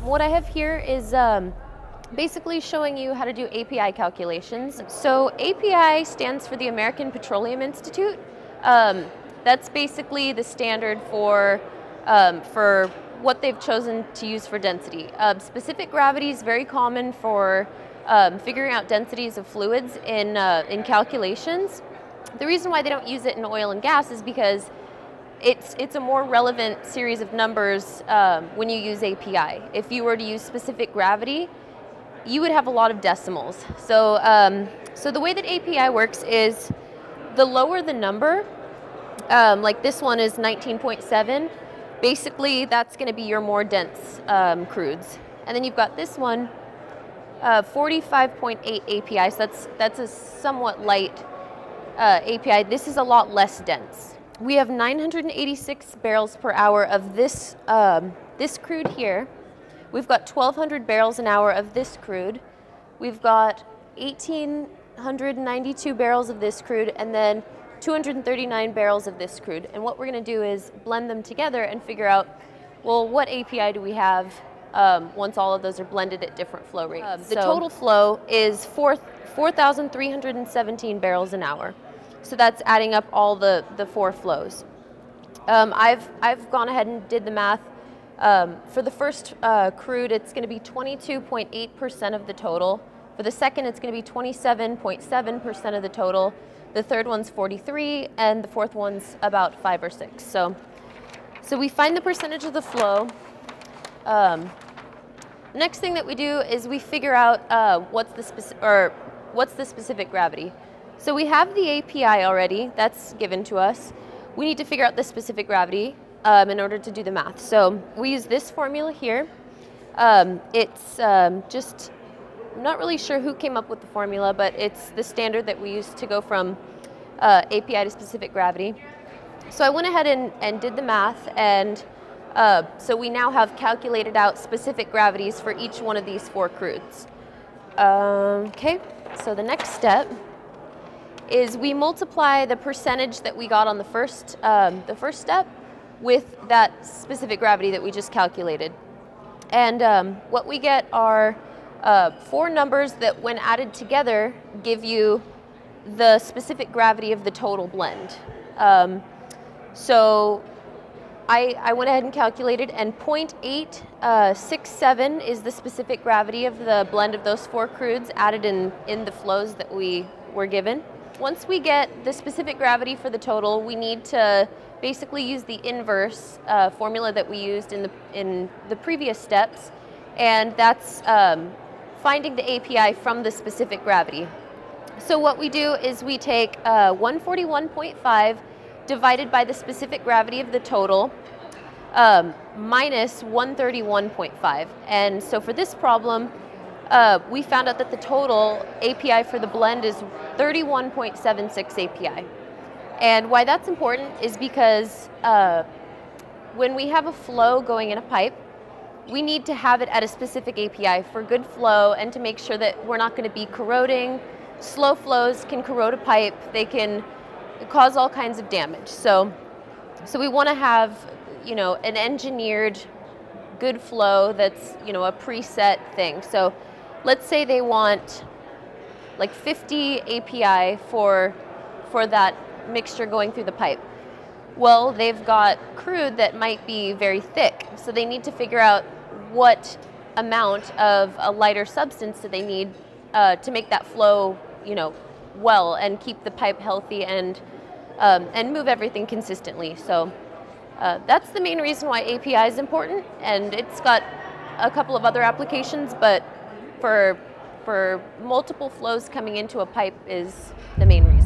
What I have here is basically showing you how to do API calculations. So API stands for the American Petroleum Institute. That's basically the standard for what they've chosen to use for density. Specific gravity is very common for figuring out densities of fluids in calculations. The reason why they don't use it in oil and gas is because it's a more relevant series of numbers when you use API. If you were to use specific gravity, you would have a lot of decimals. So, so the way that API works is the lower the number, like this one is 19.7, basically that's going to be your more dense crudes. And then you've got this one, 45.8 API, so that's a somewhat light API. This is a lot less dense. We have 986 barrels per hour of this, this crude here. We've got 1,200 barrels an hour of this crude. We've got 1,892 barrels of this crude, and then 239 barrels of this crude. And what we're going to do is blend them together and figure out, well, what API do we have once all of those are blended at different flow rates. The total flow is 4,317 barrels an hour. So that's adding up all the four flows. I've gone ahead and did the math. For the first crude, it's going to be 22.8% of the total. For the second, it's going to be 27.7% of the total. The third one's 43, and the fourth one's about 5 or 6. So we find the percentage of the flow. The next thing that we do is we figure out what's the specific gravity. So we have the API already, that's given to us. We need to figure out the specific gravity in order to do the math. So we use this formula here. It's just, I'm not really sure who came up with the formula, but it's the standard that we use to go from API to specific gravity. So I went ahead and did the math, and so we now have calculated out specific gravities for each one of these four crudes. Okay, so the next step is we multiply the percentage that we got on the first step with that specific gravity that we just calculated. And what we get are four numbers that, when added together, give you the specific gravity of the total blend. So I went ahead and calculated, and 0.867 is the specific gravity of the blend of those four crudes added in the flows that we were given. Once we get the specific gravity for the total, we need to basically use the inverse formula that we used in the previous steps, and that's finding the API from the specific gravity. So what we do is we take 141.5 divided by the specific gravity of the total minus 131.5. And so for this problem, we found out that the total API for the blend is 31.76 API. And why that's important is because when we have a flow going in a pipe, we need to have it at a specific API for good flow and to make sure that we're not going to be corroding. Slow flows can corrode a pipe. They can cause all kinds of damage. So we want to have, you know, an engineered good flow that's, you know, a preset thing. So let's say they want like 50 API for that mixture going through the pipe. Well, they've got crude that might be very thick, so they need to figure out what amount of a lighter substance do they need to make that flow, you know, well, and keep the pipe healthy and move everything consistently. So that's the main reason why API is important, and it's got a couple of other applications, but for multiple flows coming into a pipe is the main reason.